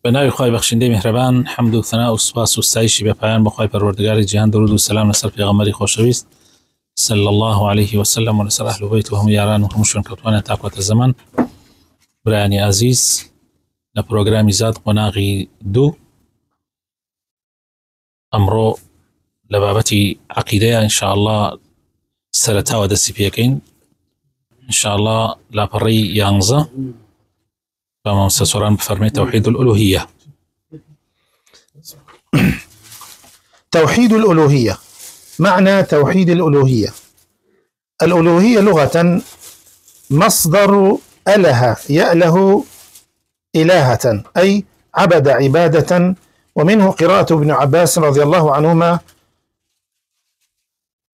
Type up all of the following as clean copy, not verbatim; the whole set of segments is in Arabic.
بناوی خوای بخشنده مهربان، حمد و ثنا و سپاس و ستایشی به پایان بخوای پروردگار جهان، درود و سلام لسر پیغمبری خوشویست صلی الله علیه و سلم و لسر اهل بیت و هم یاران و همشون کتوانه تاقوت الزمان. برایانی عزیز لپروگرامی زاد قناغی دو امرو لبابتی عقیده ان شاء الله سرتا و دستی پیکین ان شاء الله لپری یانزه فما سسوران بفرمي توحيد الألوهية. توحيد الألوهية. معنى توحيد الألوهية: الألوهية لغة مصدر أله يأله إلهة، أي عبد عبادة، ومنه قراءة ابن عباس رضي الله عنهما: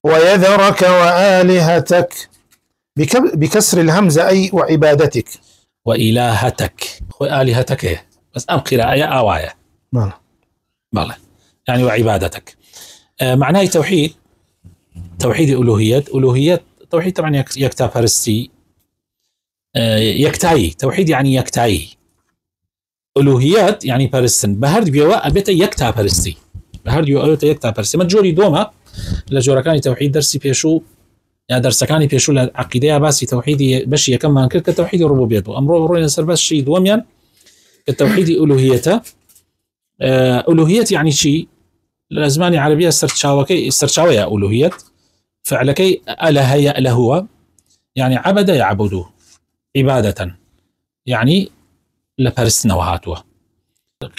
ويذرك وآلهتك بكسر الهمزة، أي وعبادتك وإلهتك وآلهتك، بس أم قراءة آواية بله يعني وعبادتك. معناه توحيد الألوهية. ألوهية توحيد طبعا يكتا فرستي يكتاي، توحيد يعني يكتاي، ألوهيات يعني فرستن بهرد بيوا أبيتا يكتا فرستي، بهرد بيوا أبيتا يكتا فرستي. ما جوري دوما لجوركاني توحيد درسي بيشو يعني درسكاني بيشو العقيدة باسي توحيدي بشي كم ما انكر كتوحيد الربوبية أمره روينا سر بس شيء دوميا كتوحيد ألوهيته. ألوهية يعني شيء الأزمان العربية استرشاوية ألوهية فعلكي أله يأله هو يعني عبد يعبده عبادة يعني لبرسنا وهاتوه.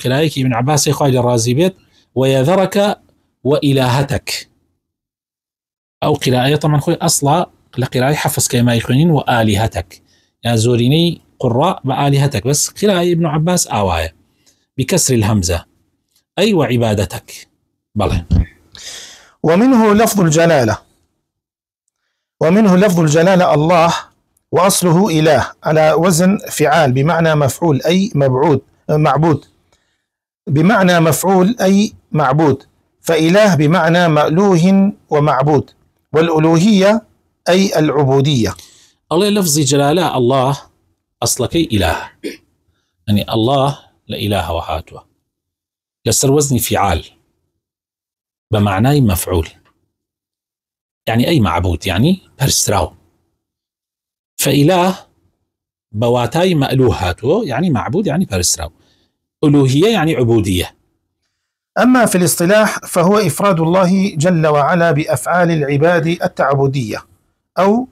قراءيك ابن عباس يخاج الرازي بيت ويذرك وإلهتك، أو قراءة طبعا خوي أصلا لقراءة حفظ كما يخونين وآلهتك، يعني زوريني قراء بآلهتك، بس قراءة ابن عباس آواية بكسر الهمزة أي وعبادتك بله. ومنه لفظ الجلالة الله، وأصله إله على وزن فعال بمعنى مفعول أي معبود، بمعنى مفعول أي معبود، فإله بمعنى مألوه ومعبود، والألوهية أي العبودية. الله لفظ جلالة الله أصلك إله، يعني الله لإله وهاتوه لسر وزن فعال بمعنى مفعول يعني أي معبود يعني برستراو، فإله بواتاي مألوه هاتوه يعني معبود يعني برستراو، ألوهية يعني عبودية. أما في الاصطلاح فهو إفراد الله جل وعلا بأفعال العباد التعبدية، أو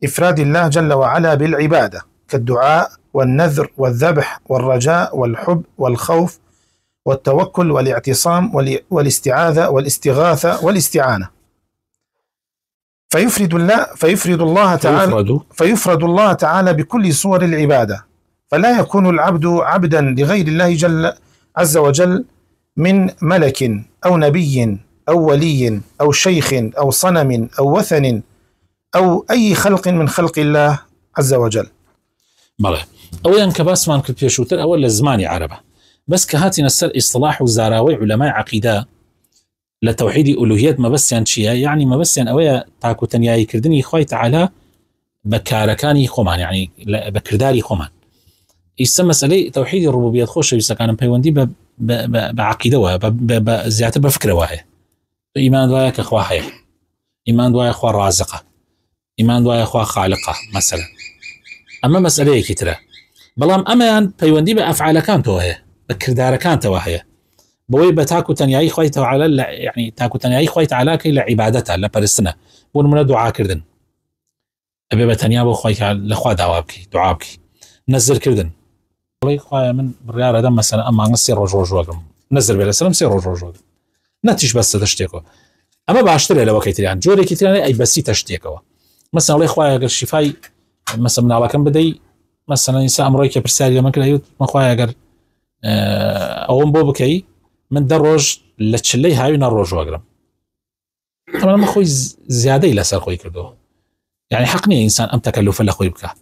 إفراد الله جل وعلا بالعبادة كالدعاء والنذر والذبح والرجاء والحب والخوف والتوكل والاعتصام والاستعاذة والاستغاثة والاستعانة. فيفرد الله تعالى بكل صور العبادة، فلا يكون العبد عبدا لغير الله جل عز وجل من ملك أو نبي أو ولي أو شيخ أو صنم أو وثن أو أي خلق من خلق الله عز وجل. بله أولا كباس ما نكتب يشوتر أول لزماني عربة، بس كهاتي نسر اصطلاح وزاراوي علماء عقيدة لتوحيد ألوهية ما بس يعني ما بس أويا تاكو تنياي كردني خوي تعالى بكاركاني خمان يعني بكرداري خمان يسمى مسألة توحيد الربوبية خوش يسكان بيوندي بعقيدة وزيادة بفكرة واحد. إيمان دوايا كخوا حي، إيمان دوايا خوا رازقة، إيمان دوايا خوا خالقة مثلا. أما مسألة كتيرة بلام أما بيوندي بأفعال كان توهي بكردار كان توهي بوي بتاكو تنياي خوي تعالى يعني تاكو تنياي خوي تعالى كي لعبادته لبرسنا بون من دعاء كردن أبي بتنيا بو خوي لخوا دعابكي دعابكي نزل كردن والله خويا من بالرياضة دم مثلا أما نصير رجوج نزل بلا سلام سير رجوج نتيش بس تشتيكو أما بعشتري لو كيتري عن جوري كيتري أي بس تشتيكو مثلا والله خويا قال شفاي مثلا من على كم بدي مثلا إنسان أمريكا برسالة ما كلا يوت ما خويا قال أو بوبكي من دروج لتشلي هاي نروج واقرم طبعا ما خوي زيادة إلى سر خوي كردوه يعني حقني إنسان أم تكلف لا خوي بكا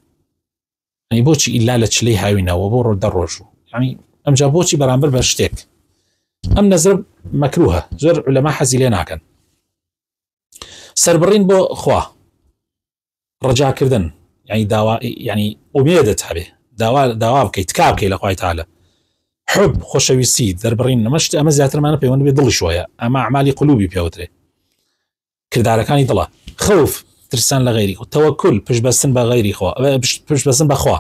يعني بوشي إلا لتشلي هاي وبور دروج يعني أم جابوشي برامبر برشتيك أم نزرب مكروهة زر علماء حزيلين كان سربرين بو خواه رجاء كردن يعني دواء يعني أميدت هبه دواء بكي تكاب كي لخوي تعالى حب خۆشەویستی دەربڕین نەمەشت ئەمە زیاترمانە پەیوەند بێ دڵی شوەیە ئەمە ئەعمالی قلوبی پێوترێ کردارەکانی دڵە خەوف ترسان لە غەیری تەوەکل پشتبەستن بە غەیری خوا پشتبەستن بەخوا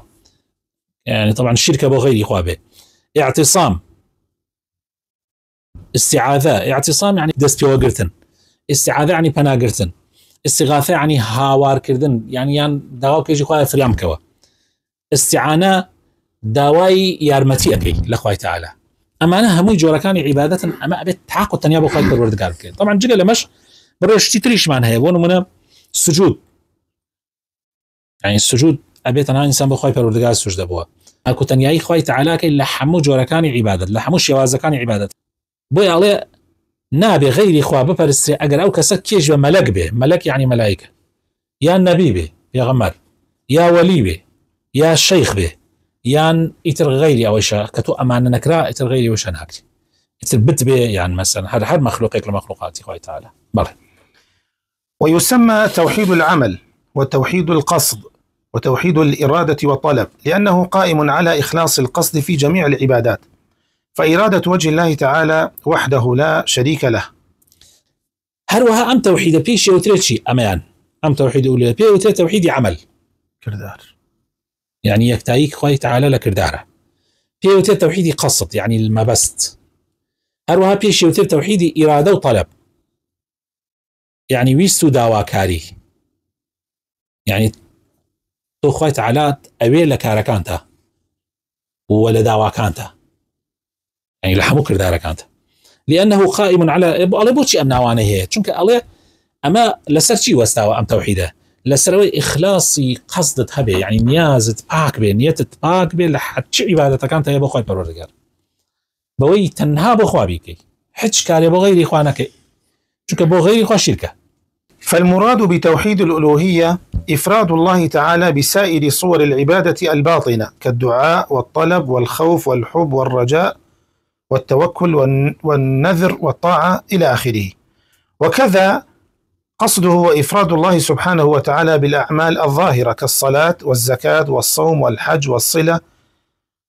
يعني طبعا الشركة بۆ غەیری خوا بێ اعتصام استعاذة اعتصام يعني دەست پێوەگرتن استعاذة يعني پەناگرتن استغاثة يعني هاوارکردن يعني یان داوا بکەی خوای فریام بکەوە استعانە داوای یارمەتی ئەەکەی لە خوای تعالی ئەمانە هەمووی جۆرەکانی عیبادەتن ئەمە ئەبێت تاق و تەنیا بۆ خوای پەروەردگار بکەیت طبعا جگە لەمەش بڕێشتی تریشمان هەیە بۆ نمونە سجود يعني السجود ئەبێت تەنها ئینسان بۆ خوای پەروەردگار سوجدە بووە ئەکو تەنیایی خوای تعالی لە هەموو جۆرەکانی عیبادەت لە هەموو شێوازەکانی عیبادەت بۆی ئەڵێ نابێ غەیری خوا بپەرسترێ ئەگەر ئەو کەسە کێش بە مەلەک بێ مەلەک یعنی مەلایکە یان نەبی بێ پێغەمبەر یا وەلی بێ یا شەیخ بێ یان ئیتر غەیری ئەوەیشە کە تۆ ئەمانە نەکرا ئیتر غەیری ئەوەشە ناکری ئیتر بت بێ یان مەسەن هەر مەخلوقێک لە مەخلوقاتی خوای تعالی بەڵێ. ويسمى توحيد العمل وتوحيد القصد وتوحيد الإرادة والطلب لأنه قائم على إخلاص القصد في جميع العبادات فإرادة وجه الله تعالى وحده لا شريك له. هروها أم توحيد بيش يوتريتشي أمان أم توحيد أولي بي يوتري توحيد عمل كردار يعني يكتايك خوي تعالى لكرداره بي يوتري توحيد قصد يعني المبست هروها بيش يوتري توحيد إرادة وطلب يعني ويستو داواكاري يعني تو خوي تعالى أوي لكاركانتا ولا داواكانتا يعني لحمو كرداركانتا لأنه قائم على بوشي أمناوانه هي چونك الله أما لسرشي واستوى أم توحيده لسروي إخلاصي قصدت هبه يعني نيازت باك به نيتت باك به لحد شي عبادتك كانت يا بخوي پروردگار بوي تنها بخوا بيكي حج كاري بغير إخوانك چونك بغير إخوان شركة. فالمراد بتوحيد الألوهية إفراد الله تعالى بسائر صور العبادة الباطنة كالدعاء والطلب والخوف والحب والرجاء والتوكل والنذر والطاعة إلى آخره. وكذا قصده وإفراد الله سبحانه وتعالى بالأعمال الظاهرة كالصلاة والزكاة والصوم والحج والصلة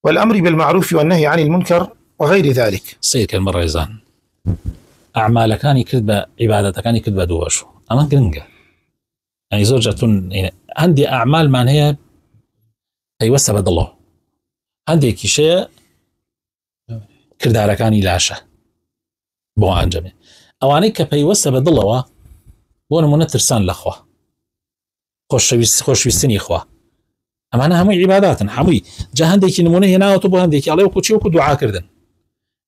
والأمر بالمعروف والنهي عن المنكر وغير ذلك. سيك المرة يزان أعمال كاني كذبة عبادة كاني كذبة دواشو أما قرنقة يعني زوجة يعني عندي أعمال من هي يوسى بد الله عندي كشيء کردارەکانی لاشە بۆ ئەنجەمێ ئەوانەی کە پەیوەستە بە دڵەوە بۆ نمونە ترسان لەخوا خۆشویستنی خوا ئەمانە هەمووی عیباداتن هەمووی جا هەندێکی نمونە هێناوەتە بۆ هەندێکی ئەڵێ وەکو دوعاکردن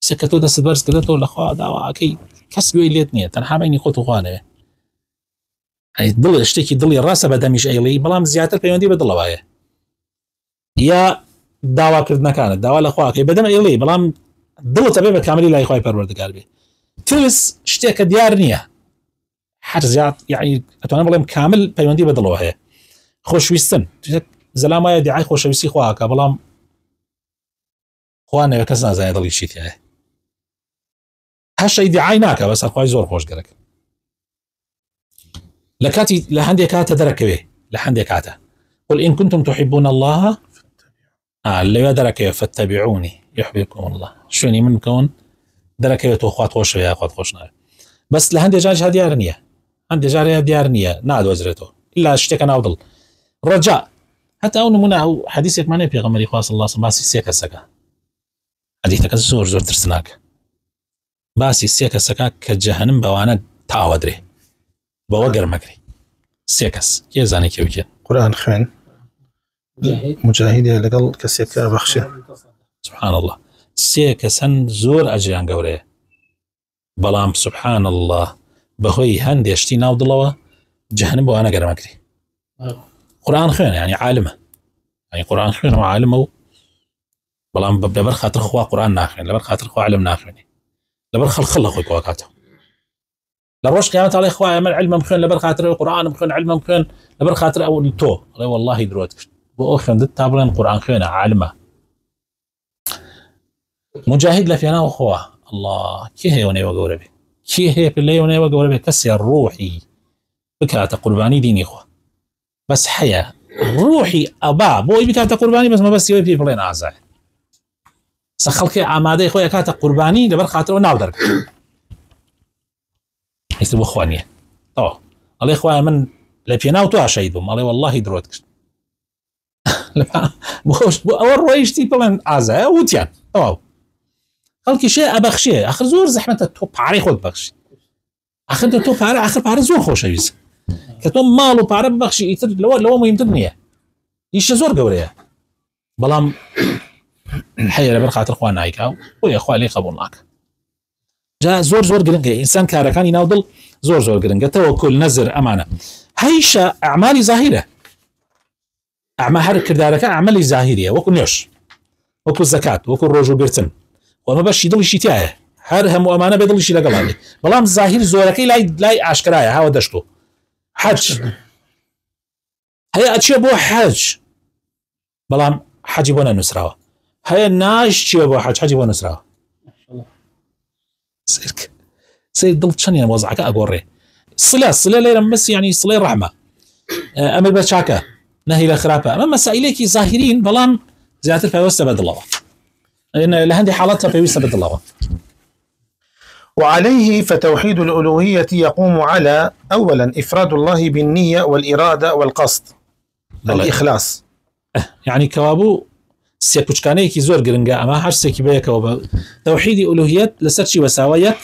سێ کە تۆ دەست بەرز کردێتەوە لەخوا داواکەی کەس گوێی لێت نییە تەنها بینی خۆت و خوانەوێ دڵ شتێکی دڵی ڕاستە بەدەمیش ئەیڵی بەڵام زیاتر پەیوەندی بە دڵەوەیە یا داواکردنەکانت داوا لەخواکەی بەدەم ئەیڵی بەڵام دڵت ئەبێ بە کاملی لای خوای پەروەردگار بێ ترس شتێکە دیار نییە هەر زیات یعنی ئەتوانم بڵێم کامل پەیوەندی بە دڵەوە هەیە خۆشویستن زەلام وایە دیعای خۆشەویستی خواکە بەڵام خوا نەوێ کەس نازانێت دڵی چیت هەیە هەر شەی دیعای ناکە بەس خوای زۆر خۆشگەرەکە لە کاتی لە هەندێک کاتە دەرەکەوێ لە هەندێک کاتە قل إن كنتم تحبون الله لەوێ دەرەکەوێ فاتبعوني يحببكم الله شوێنی من بکەون دەرەکەوێت تۆ خوات خۆشەوە یا خوات خۆش ناوێت بەس لە هەندێک جارش دیار نییە هەندێک جارەیە دیار نییە نادۆزرێتەوە إلا شتێکە ناو دڵ ڕەجا هەتا ئەو نمونە ئەو حەدیثێکمانەیە پێغەمبەری خوا صلی الله علیه و سلم باسی سێ کەسەکە حەدیثەکە زۆر ترسناکە باسی سێ کەسەکە کە جەهەنم بەوانە تاوەدرێ بەوە گەرمەکری سێ کەس کێ زانێ کێوکێن قورآن خوێن مجاهدێ لەگەڵ کەسێکە بەخشێ سبحان الله سێ کەسەن زۆر ئەجریان گەورەیە بەڵام سبحان الله بەهۆی هەندێشتی ناو دڵەوە جەهەنم بەوانە گەرمەکری قورآن خوێنە يعني عالمە يعني قورآن خوێنەوە عالمە و بەڵام لەبەر خاتر خوا قورآن ناخوێن لەبەر خاتر خوا علم ناخوێنێ لەبەر خەڵخەڵ لە خۆی کۆکاتەوە لە ڕۆژ قیامەت ئەڵێ خوایە من علمم خوێن لەبەر خاتر قورآنم خوێن علمم خوێن لەبەر خاتر ئەو تۆ ئەڵێ واللهی درۆت کرد بۆ ئەو خوێندت تا بڵێن قورآن خوێنە عالمە مجاهد لە فێناوە خوا الله کێ هەیە نێوە گەورە بێ کێ هەیە پلەی نێوە گەورە بێ کەسێ ڕوحی بکاتە قوربانی دینی خوا بەس هەیە ڕوحی ئەبا بۆی بکاتە قوربانی بەس مەبەستیەوەی پێی بڵێن ئازایە سخلك عماده خويا كاتا قرباني لبر خاطر وناو درك يسبو اخوانيه طو الله اخويا من لبيناو تو شهيد بم الله والله دروتك بخوش اول رويشتي بلان ازا وتيان طو خلكي شيء ابخشي اخر زور زحمه تو باري خود بخشي اخر تو باري اخر باري زور خوش ويس كتم مالو باري بخشي يتر لو مهم تدنيه يش زور قوريه بلام الحقيقه لبر خاطر اخواننا هيك ويا اخوان لي قبولناك جا زور قرنقه انسان كان يناضل زور قرنقه توكل نزر امانه هيشا اعمال ظاهره اعمال هر كردارك اعمال ظاهريه وكو نيوش وكو الزكاه وكو الرجو بيرتن وما باش يضل شي تاعه هر هم امانه بيضل شي لقل عليه بلام ظاهر زوركي لا اشكرايا ها ودشتو حج هي اتشي بو حج بلام حج بونا نسراوه هي ناش تشي بو حج بونا نسراوه سير ضل شنو وضعك اقوري صله ليله مس يعني صله رحمه امل بشاكه نهي الاخرافه اما مسائلك ظاهرين بلام زياده فيوسى بدل الله لان لهندي حالتها فيوسى بدل الله. وعليه فتوحيد الألوهية يقوم على أولا إفراد الله بالنية والإرادة والقصد الإخلاص يعني كوابو سيكوشكاني كي زور قرنقا أما حاج سيكي بيك توحيد ألوهية لسرشي وساوية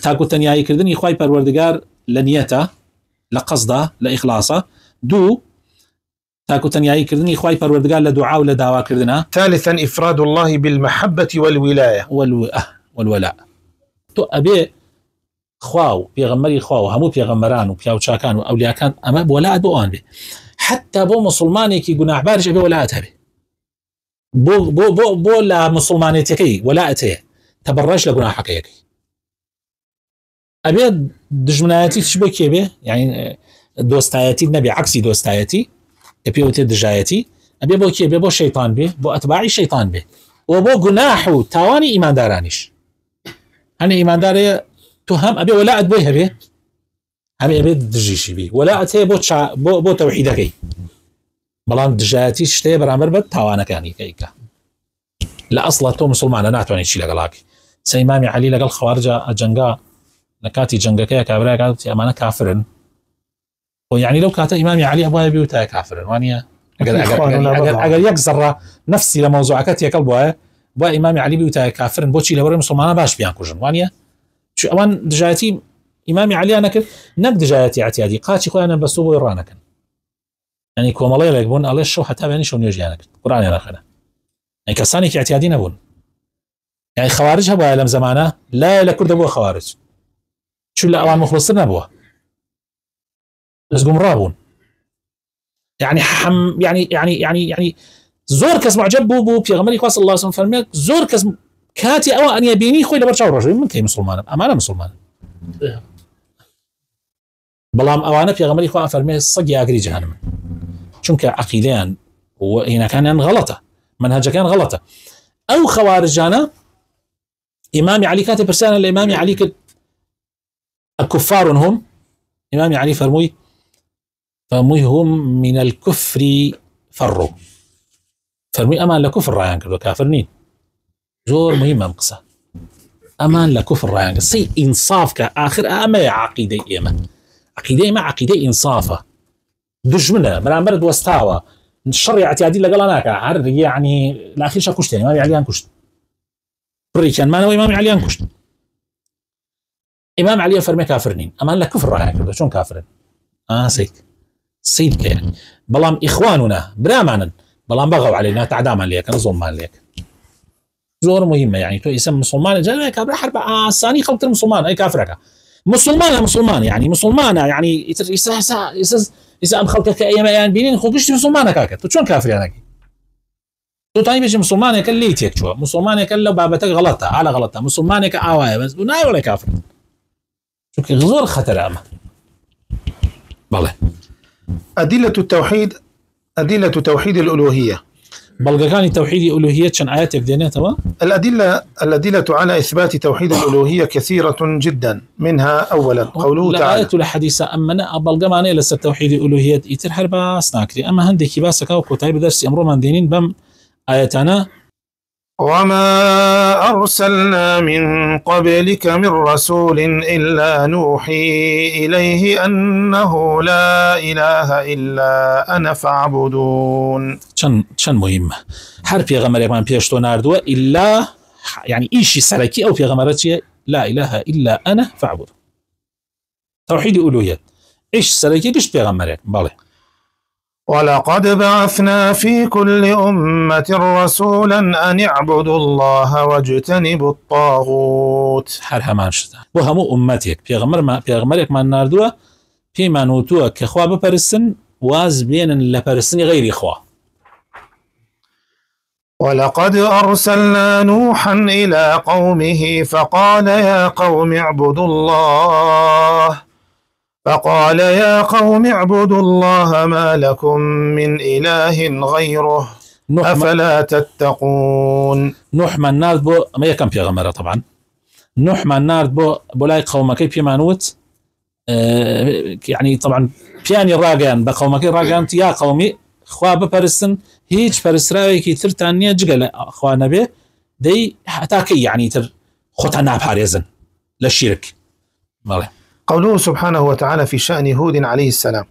تاكو تنياي كردن يخواي پروردگار لنيته لقصده لإخلاصه دو تاكو تنياي كردن يخواي پروردگار لدعاء ولدعوة كردنا ثالثا إفراد الله بالمحبة والولاية والولاء تو أبي خواو بيغمري خواو همو بيغمران وبياو شاكان وأولياء كان أما بولاء دوان بي حتى بو مسلماني كي قناع بارش أبي ولاء تهبي بو لا مسلماني تكي ولاء تيه تبرش لقناع حكيكي أبي دجمناتي تشبه كيبه يعني دوستايتي النبي عكسي دوستايتي أبي وتي دجايتي أبي بو كيبه بو شيطان به بو أتباعي شيطان به وبو جناحو تاواني إيمان دارانيش أنا إيمان داري تهم أبي ولا أدبيها به أبي دجيشي به ولا أتي بو توحيدك بلان دجاتي شتي برامر بد تاوانا كاني كيكا لا أصلا تو مسلمان أنا أتواني شي لقلاك سيمامي علي لقل خوارجة الجنقا نكاتي جنقا كيا كابرا قالت أمانا كافرن ويعني لو كانت إمامي علي أبوها بيوتا كافرن وانيا اگر یک ذره نفسی لموضوعات یک قلبه با امام علی بيوتا كافرن بوشي لوري مسلمان باش بيان كوجن وانيا شو اوان دجايتي امام علي انا كل نقد دجايتي اعتيادي قاتي خو انا بسوق ورانك يعني كوم الله يلقون الله شو حتى بيني شو نيجي قران انا خنا يعني كساني اعتيادي نبون يعني خوارج هبا لم زمانه لا كرد ابو خوارج شو لا اوان مخلصين ابو بس قوم رابون يعني يعني زور كاس معجب بو بيغمري خاص الله صلى الله عليه وسلم زور كاس كاتي او ان يبيني خويا برشا رجل من كي مسلمان امانه مسلمان بلام اوانه بيغمري خاص فرمي صقي اغري جهنم چونك عقيدان وهنا كان غلطه منهج كان غلطه او خوارجانا امام علي كاتب رساله لامام علي الكفار هم امام علي فرموي هم من الكفر فروا فرمي أمان لكفر رايان كردو كافرنين زور مهمة مقصة أمان لكفر رايان سي إنصاف كآخر أما عقيدة إيما عقيدة إنصافة دجمنة مران برد واستاوى الشر اعتيادي لقلناك عر يعني الأخير شاكوشت يعني إمامي عليان كشت بري كان ما نوى إمامي عليان كشت إمام علي فرمي كافرنين أمان لكفر رايان كردو شون كافرين سيد يعني بلام إخواننا برامانا بلام بغوا علينا تعداما ليك نظلما ليك زور مهمة يعني تو اسم مسلمان جاي كابر حرب ثاني خلط المسلمان أي كافرك مسلمان يعني مسلمانة يعني إذا أم خلقك أيام يعني بينين خوكشت مسلمانة كاكت تو شون كافر يعني تو تاني بيجي مسلمانة كليتك شو مسلمانة كلو بابتك غلطة على غلطة مسلمانة كآواية بس ناي ولا كافر شو زور خطر أما بالله أدلة توحيد الألوهية بلغا كان توحيد الألوهية شن آيات يفدينها تمام الأدلة على إثبات توحيد الألوهية كثيرة جدا منها أولا قوله تعالى الآيات الحديثة أمنا بلغا معنى لسه توحيد الألوهية يترحر باس ناكري أما هندي كباسك أو كتاي بدرس أمر من دينين بم آياتنا وما أرسلنا من قبلك من رسول إلا نوحي إليه أنه لا إله إلا أنا فاعبدون. چەند مهمة هەر پێغەمبەرێکمان پێش تۆ ناردووە إلا يعني ئیشی سەرەکی ئەو پێغەمبەرە چییە؟ لا إله إلا أنا فاعبد، توحيد ألوهية. إيش سەرەکی گشت پێغەمبەرێک. بەڵێ ولقد بعثنا في كل أمة رسولا أن اعبدوا الله واجتنبوا الطاغوت. هەر هەمان شتە بۆ هەموو ئومەتێک پێغەمبەرێکمان ناردووە پێیمان وتووە کە خوا بپەرستن واز بێنن لە پەرستنی غەیری خوا. ولقد أرسلنا نوحا إلى قومه فقال يا قوم اعبدوا الله ما لكم من إله غيره أفلا تتقون. نوح من نارد بو ما يكم پیغمبره طبعا نوح من نارد بو لاي قومكي بيمانوت يعني طبعا بياني راقان بقومكي راقان يا قومي خوا بپرستن هیچ پرستراوێکی ترتان نییە جگە لە خوا نەبێ دەی هەتاکەی يعني تر خۆتان ناپارێزن لە شیرک. بەڵێ قوله سبحانه وتعالى في شأن هود عليه السلام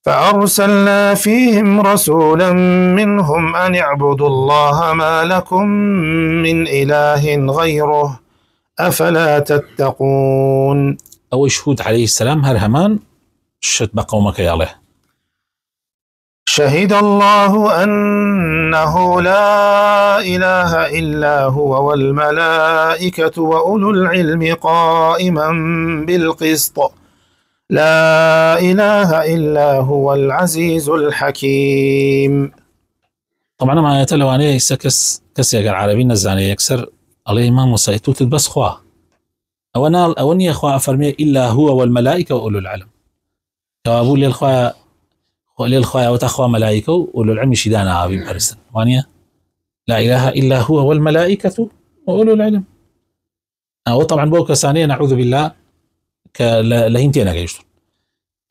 فأرسلنا فيهم رسولا منهم أن اعبدوا الله ما لكم من إله غيره أفلا تتقون. أو هود عليه السلام هر همان شت بقومك يالله شهد الله أنه لا إله إلا هو والملائكة وأولو العلم قائما بالقسط لا إله إلا هو العزيز الحكيم. طبعا ما يتلو عليه سكس كسيق العربي نزاني يكسر عليه ما مسايتوت بس خوا أوني أخوة أفرمي إلا هو والملائكة وأولو العلم جوابوا للخوا وتخوا ملائكة وأولو العلم شدانا عابين برسن وانيا لا إله إلا هو والملائكة وأولو العلم. وطبعا بوكا ثانية نعوذ بالله كلهنتين قيشتون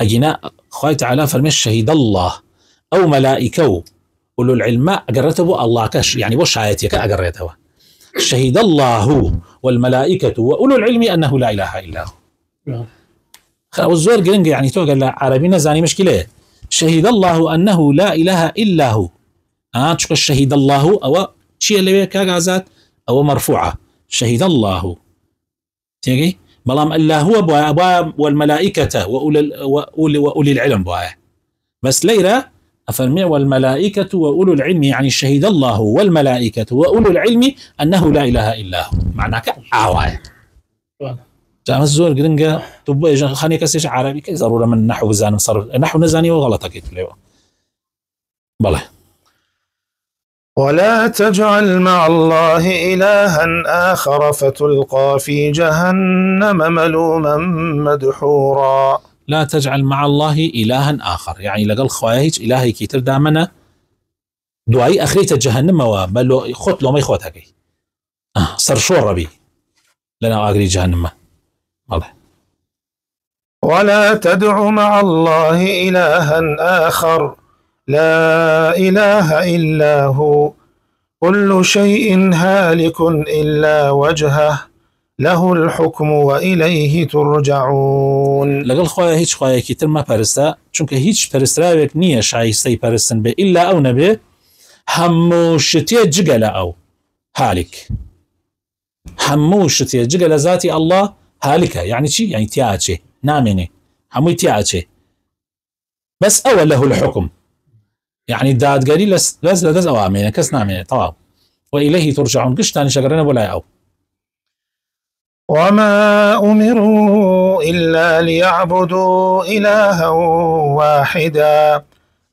أجينا خواهي تعالى فرمي شهد الله أو ملائكة أولو العلم أقرته الله كش يعني وش آياتك أقرته شهد الله والملائكة وأولو العلم أنه لا إله إلا هو. والزور قرنق يعني تو قال عربينا زاني مشكلة شهد الله أنه لا إله إلا هو. تشك شهد الله أو شيء اللي كاغازات أو مرفوعة شهد الله تيجي بلام الله هو بوا والملائكة وأولي العلم بوا بس ليرة أفرمي والملائكة وأولو العلم يعني شهد الله والملائكة وأولو العلم أنه لا إله إلا هو معناك عواية جاء الزور قرنقة تبقى خاني كسيش عربي كي ضرورة من نحو زان صرف نحو نزاني وغلطة كيف ليه بله. ولا تجعل مع الله إلها آخر فتلقى في جهنم ملوما مدحورا. لا تجعل مع الله إلها آخر يعني لقل خواهيج إلهي كي تردى منا دعاي أخريت جهنم وبلو خط لو ما يخوتها كي صر شور ربي لنا أغري جهنم. ولا تدع مع الله إلها آخر لا إله إلا هو كل شيء هالك إلا وجهه له الحكم وإليه ترجعون. لقل خواهي هيج خواهي كي ترما پرستا چونك هيج پرستراوك نية شايستي پرستن بي إلا أو نبي همو شتية جگل أو هالك همو شتية جگل ذاتي الله هالكة يعني چي يعني تياچه نامني همو تياچه بس أول له الحكم يعني داد قالي لز لدز أوامين كس نامني طبعا وإليه ترجعون قشتاني شقرنا ولا أو. وما أمروا إلا ليعبدوا إلها واحدا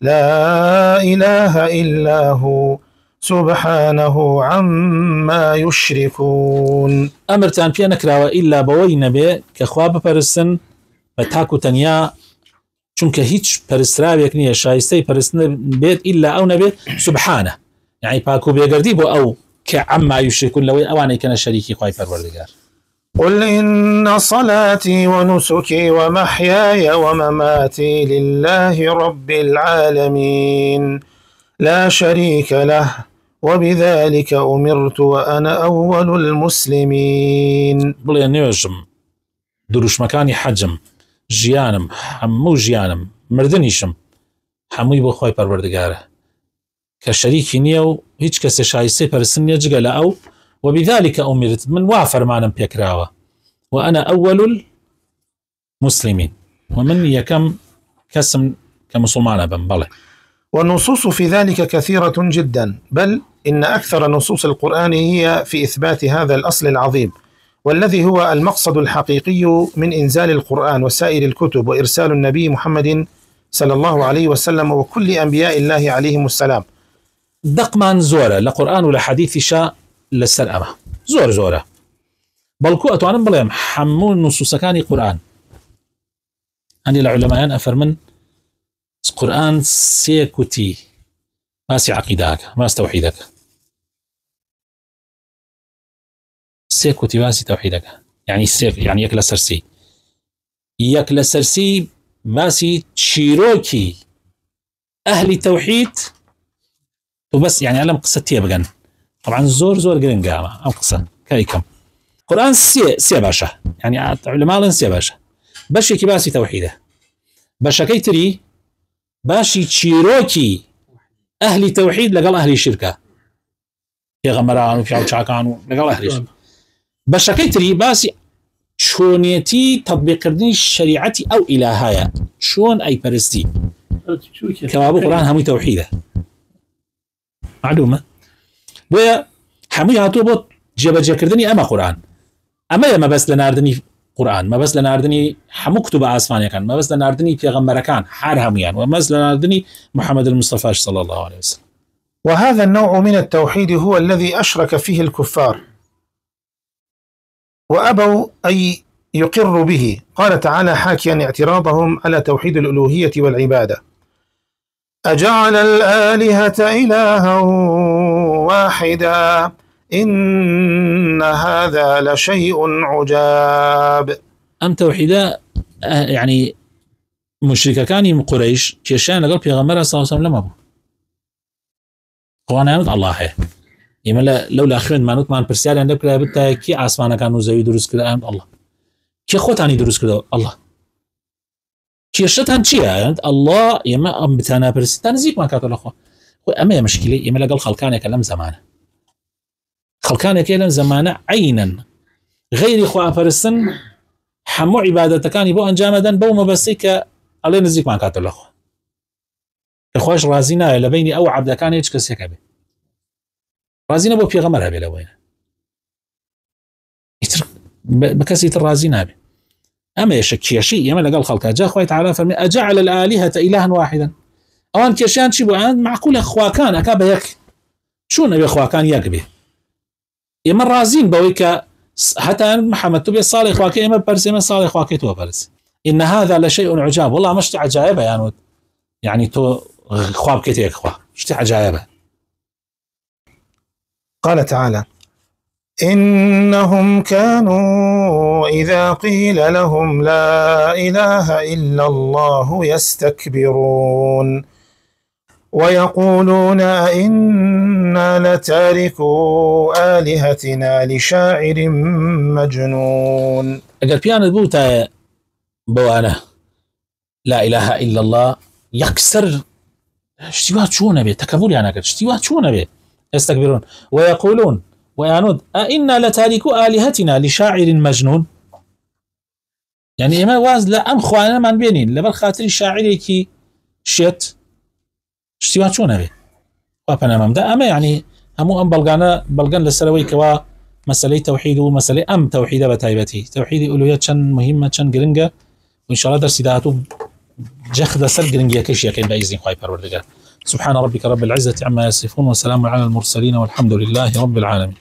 لا إله إلا هو سبحانه عما يشركون. أمرتان بيا نكراوة إلا بوين بي كخواب برسن بتاكو تنيا چونك هيج برسراويك نية شايستي برسن بيت إلا أو نبي سبحانه يعني باكو بيقردي بو أو كعما يشركون لو أواني كان شريكي خواهي پروردگار. قل إن صلاتي ونسكي ومحياي ومماتي لله رب العالمين لا شريك له وبذلك أمرت وأنا أول المسلمين. بڵێ نوێژم دروشمەکانی حەجم ژیانم هەموو ژیانم مردنیشم هەمووی بۆ خۆی پەروەردگارە کە شەریکی نییە و هیچ کەسێ شایستەی پەرستن نییە جگە لە ئەو وبذلك أمرت من وا فەرمانم پێکراوە وأنا أول المسلمين ومن يكم كسم كمسلمان بن بله. والنصوص في ذلك كثيرة جدا، بل إن أكثر نصوص القرآن هي في إثبات هذا الأصل العظيم، والذي هو المقصد الحقيقي من إنزال القرآن وسائر الكتب وإرسال النبي محمد صلى الله عليه وسلم وكل أنبياء الله عليهم السلام. دقمان زورة لقرآن ولا حديث شاء للسلامة زورة بلكو أتوانم بلهم حمون نصوص كان قرآن أني العلماء أفرمن قرآن سيكوتي ماسي عقيدك ماس توحيدك سيكوتي ماسي توحيدك يعني سيك يعني يكلا سرسي ماسي تشيروكي أهل التوحيد وبس يعني علم قصة تيبغن طبعا زور قرن قامة أم قصة كايكم قرآن سي باشا يعني علماء سي باشا باشي كي باسي توحيده باشا كيتري باشي تشيروكي أهل توحيد لقال أهل شركة يا غمران وفي عوشاكان لقال أهل شركة باشا كيتري باسي شونيتي تطبيق كردني شريعتي أو إلهايا شون أي برستي كما أبو قرآن همي توحيده معلومة ويا همي هاتو بوت جبجة كردني أما قرآن أما ما بس لناردني قرآن ما بس لناردني حمو كتب آسمانيا كان ما بس لناردني پیغمبر كان حار هميان وما بس لناردني محمد المصطفى صلى الله عليه وسلم. وهذا النوع من التوحيد هو الذي أشرك فيه الكفار وأبوا أن يقروا به. قال تعالى حاكيا اعتراضهم على توحيد الألوهية والعبادة: أجعل الآلهة إلها واحدا إن هذا لشيء عجاب. أم توحيدا يعني مشركة كان من قريش كيشان لقل پیغمبر صلى الله عليه وسلم أبو قوانا يمد الله يملا لولا أخوين مانوت مان برسيال عندك لا بتا كي عاسمانا كانوا زي دروس كده أمد الله كي خوتاني دروس كده الله كي شتان شيا الله يما أم بتانا برسيال زيك ما كاتو الأخوة أما مشكلة يما لقل خلقاني كلام زمانه خلقاني كلام زمانه عينا غير إخوة فرسن حمو عبادة كان يبو أنجامدا بو مبسيك الله نزيك ما كاتو الأخوة إخواش رازينا لبيني أو عبدا كان يجكس يكبه رازينا بو بيغمرها بلوين بكسية الرازينا به أما يشكي شيء يما لقال خلقها جاء أخوة تعالى فرمي أجعل الآلهة إلها واحدا أوان كيشان شبو عن معقول أخوة كان أكابه يك شو نبي أخوة كان يكبه يما رازين بويك حتى محمد تبي صالح أخوك يما برس يما صالح أخوك تو برس إن هذا لشيء عجاب والله مشت عجائبة يعني تو خواب كتير أخوة مشت عجائبة. قال تعالى: إنهم كانوا إذا قيل لهم لا إله إلا الله يستكبرون ويقولون إنا لتاركو آلهتنا لشاعر مجنون. أقل بيان بوتا بوانا لا إله إلا الله يكسر اشتوات شو نبي تكبر يعني اشتوات شو نبي يستكبرون ويقولون ويعنود أئنا لتاركو آلهتنا لشاعر مجنون يعني إما واز لا أم خوانا من بينين لبال خاطر شاعري كي شت اشتوات شو نبي وابنا ممدا أما يعني همو أم بلغان لسروي كوا مسألة توحيد ومسألة أم توحيد بتايبتي توحيد ألوهية شن مهمة شن جرنجة وإن شاء الله درس داتو جخد سر جرنجة كشيء كين بإذن خاي پروردگار. سبحان ربك رب العزة عما يصفون وسلام على المرسلين والحمد لله رب العالمين.